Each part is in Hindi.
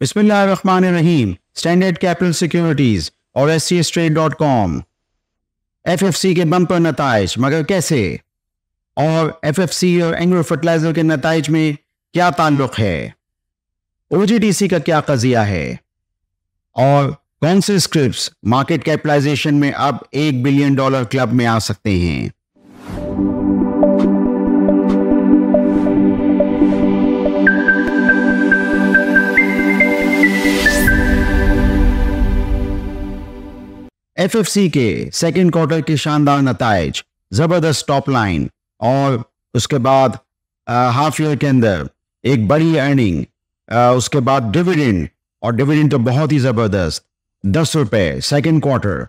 बिस्मिल्लाहिर्रहमानिर्रहीम। स्टैंडर्ड कैपिटल सिक्योरिटीज और SCStrade.com। FFC के बम्पर नताइज, मगर कैसे? और FFC और एंग्रो फर्टिलाइजर के नताइज में क्या ताल्लुक है? OGDC का क्या कजिया है? और कौन से स्क्रिप्ट्स मार्केट कैपिटलाइजेशन में अब $1 बिलियन क्लब में आ सकते हैं? FFC के सेकेंड क्वार्टर के शानदार नताइज, जबरदस्त टॉप लाइन और उसके बाद हाफ ईयर के अंदर एक बड़ी अर्निंग, उसके बाद डिविडेंड, और डिविडेंड तो बहुत ही जबरदस्त, ₹10 सेकेंड क्वार्टर।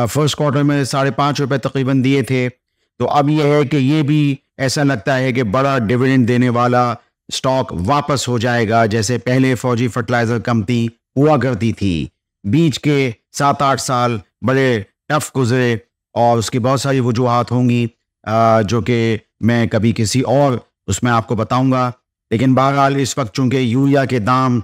फर्स्ट क्वार्टर में ₹5.5 तकरीबन दिए थे, तो अब यह है कि ये भी ऐसा लगता है कि बड़ा डिविडेंड देने वाला स्टॉक वापस हो जाएगा, जैसे पहले फौजी फर्टिलाइजर कंपनी हुआ करती थी। बीच के 7-8 साल बड़े टफ गुजरे और उसकी बहुत सारी वजूहात होंगी, जो कि मैं कभी किसी और उसमें आपको बताऊंगा। लेकिन बहरहाल इस वक्त चूंकि यूरिया के दाम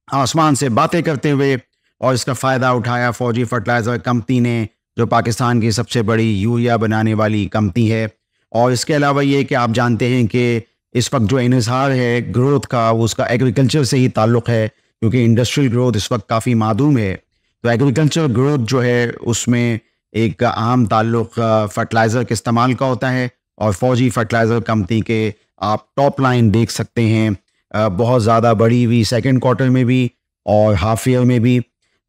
आसमान से बातें करते हुए और इसका फ़ायदा उठाया फौजी फर्टिलाइज़र कंपनी ने, जो पाकिस्तान की सबसे बड़ी यूरिया बनाने वाली कंपनी है। और इसके अलावा ये कि आप जानते हैं कि इस वक्त जो इन्हिसार है ग्रोथ का, वो उसका एग्रीकल्चर से ही ताल्लुक़ है, क्योंकि इंडस्ट्रियल ग्रोथ इस वक्त काफ़ी मादूम है। तो एग्रीकल्चर ग्रोथ जो है उसमें एक अहम ताल्लुक़ फर्टिलाइज़र के इस्तेमाल का होता है, और फौजी फर्टिलाइज़र कंपनी के आप टॉप लाइन देख सकते हैं, बहुत ज़्यादा बढ़ी हुई सेकेंड क्वार्टर में भी और हाफ ईयर में भी।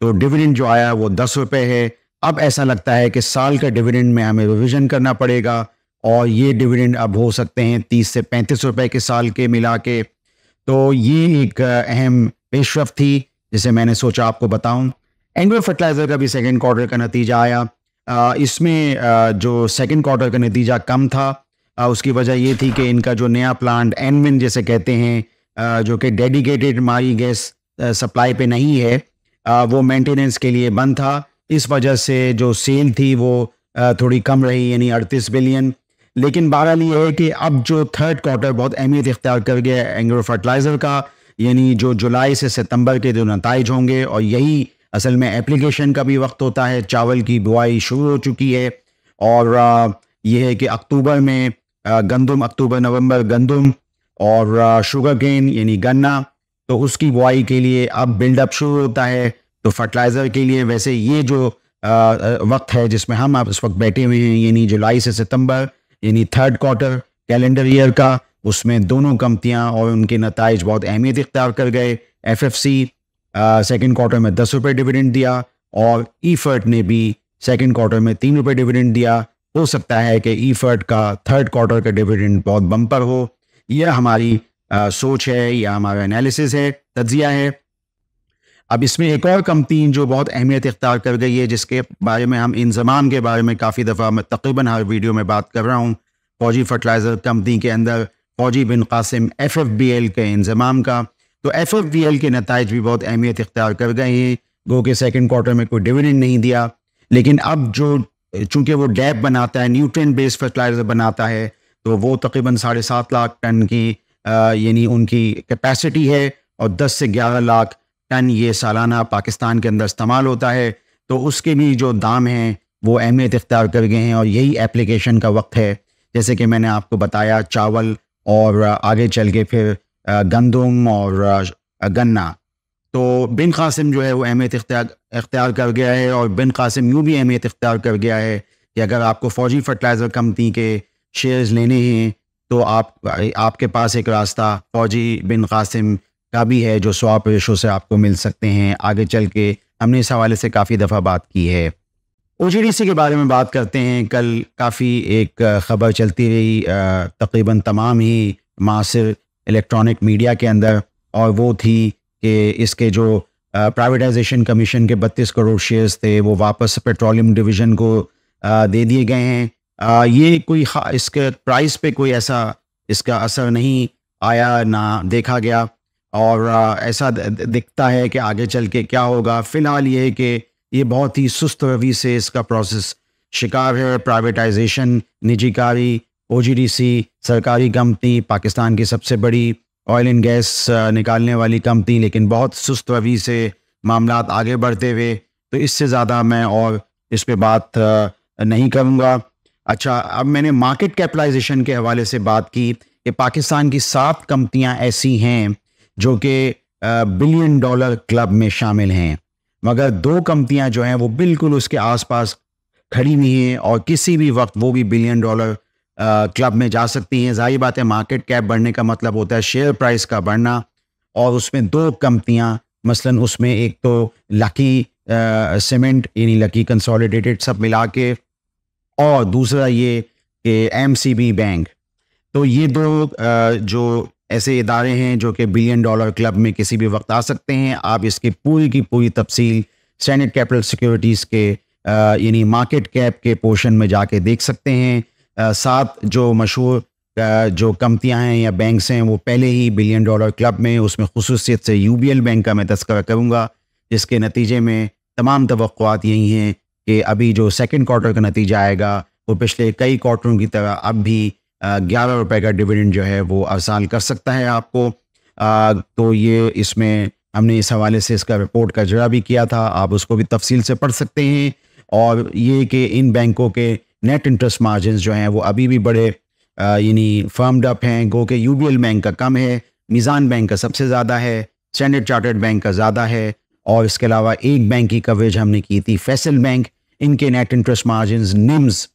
तो डिविडेंड जो आया वो ₹10 है। अब ऐसा लगता है कि साल का डिविडेंड में हमें रिविज़न करना पड़ेगा, और ये डिविडेंड अब हो सकते हैं ₹30 से ₹35 के साल के मिला के। तो ये एक अहम पेशरफ थी जिसे मैंने सोचा आपको बताऊं। एंग्रो फर्टिलाइज़र का भी सेकेंड क्वार्टर का नतीजा आया। इसमें जो सेकेंड क्वार्टर का नतीजा कम था, उसकी वजह ये थी कि इनका जो नया प्लांट एनविन जिसे कहते हैं, जो कि डेडिकेटेड माई गैस सप्लाई पे नहीं है, वो मेंटेनेंस के लिए बंद था। इस वजह से जो सेल थी वो थोड़ी कम रही, यानी 38 बिलियन। लेकिन बहरहाल ये है कि अब जो थर्ड क्वार्टर बहुत अहमियत इख्तियार कर गया एंग्रो फर्टिलाइज़र का, यानी जो जुलाई से सितंबर के जो नताइज होंगे, और यही असल में एप्लीकेशन का भी वक्त होता है। चावल की बुआई शुरू हो चुकी है, और ये है कि अक्टूबर में गंदम, अक्टूबर नवंबर गंदम, और शुगर केन यानी गन्ना, तो उसकी बुआई के लिए अब बिल्डअप शुरू होता है। तो फर्टिलाइज़र के लिए वैसे ये जो वक्त है जिसमें हम अब इस वक्त बैठे हुए हैं, यानी जुलाई से सितंबर, यानी थर्ड क्वार्टर कैलेंडर ईयर का, उसमें दोनों कंपनियां और उनके नताइज बहुत अहमियत इख्तियार कर गए। FFC सेकेंड क्वार्टर में ₹10 डिविडेंड दिया, और ईफर्ट ने भी सेकेंड क्वार्टर में ₹3 डिविडेंड दिया। हो सकता है कि ईफर्ट का थर्ड क्वार्टर का डिविडेंड बहुत बम्पर हो। यह हमारी सोच है, या हमारा एनालिसिस है, तज्जिया है। अब इसमें एक और कंपनी जो बहुत अहमियत इख्तियार कर गई है, जिसके बारे में हम इंज़माम के बारे में काफ़ी दफ़ा मैं तकरीबन हर वीडियो में बात कर रहा हूँ, फौजी फर्टिलाइज़र कंपनी के अंदर फौजी बिन कासिम FFBL के इंज़माम का। तो FFBL के नताइज भी बहुत अहमियत इख्तियार कर गए हैं, गो के सेकेंड क्वार्टर में कोई डिविडेंड नहीं दिया। लेकिन अब जो चूँकि वो डैप बनाता है, न्यूट्रिएंट बेस्ड फर्टिलाइज़र बनाता है, तो वो तकरीबन 7.5 लाख टन की यानी उनकी कैपेसिटी है, और 10 से 11 लाख टन ये सालाना पाकिस्तान के अंदर इस्तेमाल होता है। तो उसके भी जो दाम हैं वो अहमियत इख्तियार कर गए हैं, और यही एप्लीकेशन का वक्त है, जैसे कि मैंने आपको बताया, चावल और आगे चल के फिर गंदम और गन्ना। तो बिन कासिम जो है वो अहमियत इख्तियार कर गया है, और बिन कासिम यूँ भी अहमियत इख्तियार कर गया है कि अगर आपको फौजी फर्टिलाइज़र कंपनी के शेयर्स लेने हैं, तो आपके पास एक रास्ता फौजी बिन कासिम का भी है, जो स्वैप रेशो से आपको मिल सकते हैं। आगे चल के हमने इस हवाले से काफ़ी दफ़ा बात की है। OGDC के बारे में बात करते हैं। कल काफ़ी एक ख़बर चलती रही तकरीबन तमाम ही मासिर इलेक्ट्रॉनिक मीडिया के अंदर, और वो थी कि इसके जो प्राइवेटाइजेशन कमीशन के 32 करोड़ शेयर्स थे वो वापस पेट्रोलियम डिवीज़न को दे दिए गए हैं। ये कोई इसके प्राइस पे कोई ऐसा इसका असर नहीं आया, ना देखा गया, और ऐसा दिखता है कि आगे चल के क्या होगा। फ़िलहाल ये है कि ये बहुत ही सुस्त रवि से इसका प्रोसेस शिकार है। प्राइवेटाइजेशन, निजीकारी, OGDC सरकारी कंपनी, पाकिस्तान की सबसे बड़ी ऑयल एंड गैस निकालने वाली कंपनी, लेकिन बहुत सुस्त रवि से मामलात आगे बढ़ते हुए, तो इससे ज़्यादा मैं और इस पे बात नहीं करूँगा। अच्छा, अब मैंने मार्केट कैपिटलाइजेशन के हवाले से बात की कि पाकिस्तान की 7 कंपनियां ऐसी हैं जो कि बिलियन डॉलर क्लब में शामिल हैं, मगर 2 कंपनियां जो हैं वो बिल्कुल उसके आसपास खड़ी हुई हैं और किसी भी वक्त वो भी बिलियन डॉलर क्लब में जा सकती हैं। ज़ाहिर बात है, मार्केट कैप बढ़ने का मतलब होता है शेयर प्राइस का बढ़ना, और उसमें 2 कंपनियां, मसलन उसमें एक तो लकी सीमेंट यानी लकी कंसोलिडेटेड सब मिला के, और दूसरा ये कि एमसीबी बैंक। तो ये 2 जो ऐसे इदारे हैं जो कि बिलियन डॉलर क्लब में किसी भी वक्त आ सकते हैं। आप इसकी पूरी की पूरी तफसील स्टैंडर्ड कैपिटल सिक्योरिटीज़ के यानी मार्केट कैप के पोर्शन में जाके देख सकते हैं। 7 जो मशहूर जो कंपनियां हैं या बैंक्स हैं वो पहले ही बिलियन डॉलर क्लब में, उसमें खुसूसियत से यूबीएल बैंक का मैं तज़किरा करूँगा, जिसके नतीजे में तमाम तवक्कुआत यही हैं कि अभी जो सेकंड क्वार्टर का नतीजा आएगा वो पिछले कई क्वार्टरों की तरह अब भी 11 रुपए का डिविडेंड जो है वो अरसाल कर सकता है आपको। तो ये इसमें हमने इस हवाले से इसका रिपोर्ट का इजरा भी किया था, आप उसको भी तफसील से पढ़ सकते हैं। और ये कि इन बैंकों के नेट इंटरेस्ट मार्जिन्स जो हैं वो अभी भी बड़े यानी फर्म्ड अप हैं, गो कि यूबीएल बैंक का कम है, मीज़ान बैंक का सबसे ज़्यादा है, स्टैंडर्ड चार्टर्ड बैंक का ज़्यादा है, और इसके अलावा एक बैंक की कवरेज हमने की थी फैसल बैंक। इनके नेट इंटरेस्ट मार्जिन्स निम्स,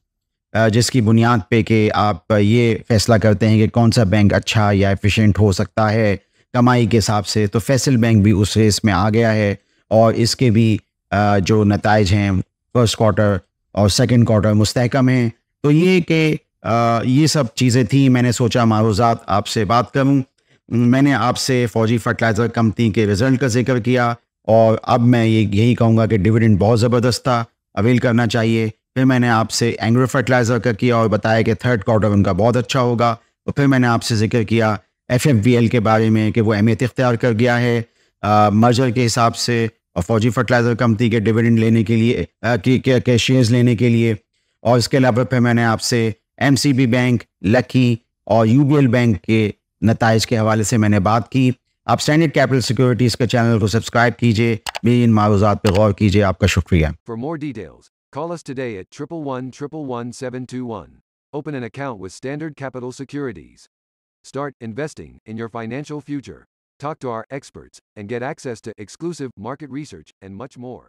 जिसकी बुनियाद पे कि आप ये फैसला करते हैं कि कौन सा बैंक अच्छा या एफिशिएंट हो सकता है कमाई के हिसाब से, तो फैसल बैंक भी उस रेस में आ गया है, और इसके भी जो नताइज हैं फर्स्ट क्वार्टर और सेकंड क्वार्टर मुस्तहकम हैं। तो ये कि ये सब चीज़ें थी, मैंने सोचा मारूज़ात आपसे बात करूं। मैंने आपसे फौजी फर्टिलाइज़र कंपनी के रिज़ल्ट का जिक्र किया, और अब मैं यही कहूँगा कि डिविडेंड बहुत ज़बरदस्त था, अवेल करना चाहिए। फिर मैंने आपसे एंग्रो फर्टिलाइज़र का किया और बताया कि थर्ड क्वार्टर उनका बहुत अच्छा होगा। तो फिर मैंने आपसे जिक्र किया एफएफवीएल के बारे में कि वो अहमियत इख्तियार कर गया है मर्जर के हिसाब से, और फौजी फर्टिलाइज़र कंपनी के डिविडेंड लेने के लिए के शेयर्स लेने के लिए। और इसके अलावा फिर मैंने आपसे एमसीबी बैंक, लकी और यूबीएल बैंक के नताइज के हवाले से मैंने बात की। आप स्टैंडर्ड कैपिटल सिक्योरिटीज़ के चैनल को सब्सक्राइब कीजिए, मेरी इन मारूज़ात पर गौर कीजिए। आपका शुक्रिया। For more details, call us today at 111-111-721. Open an account with Standard Capital Securities. Start investing in your financial future. Talk to our experts and get access to exclusive market research and much more.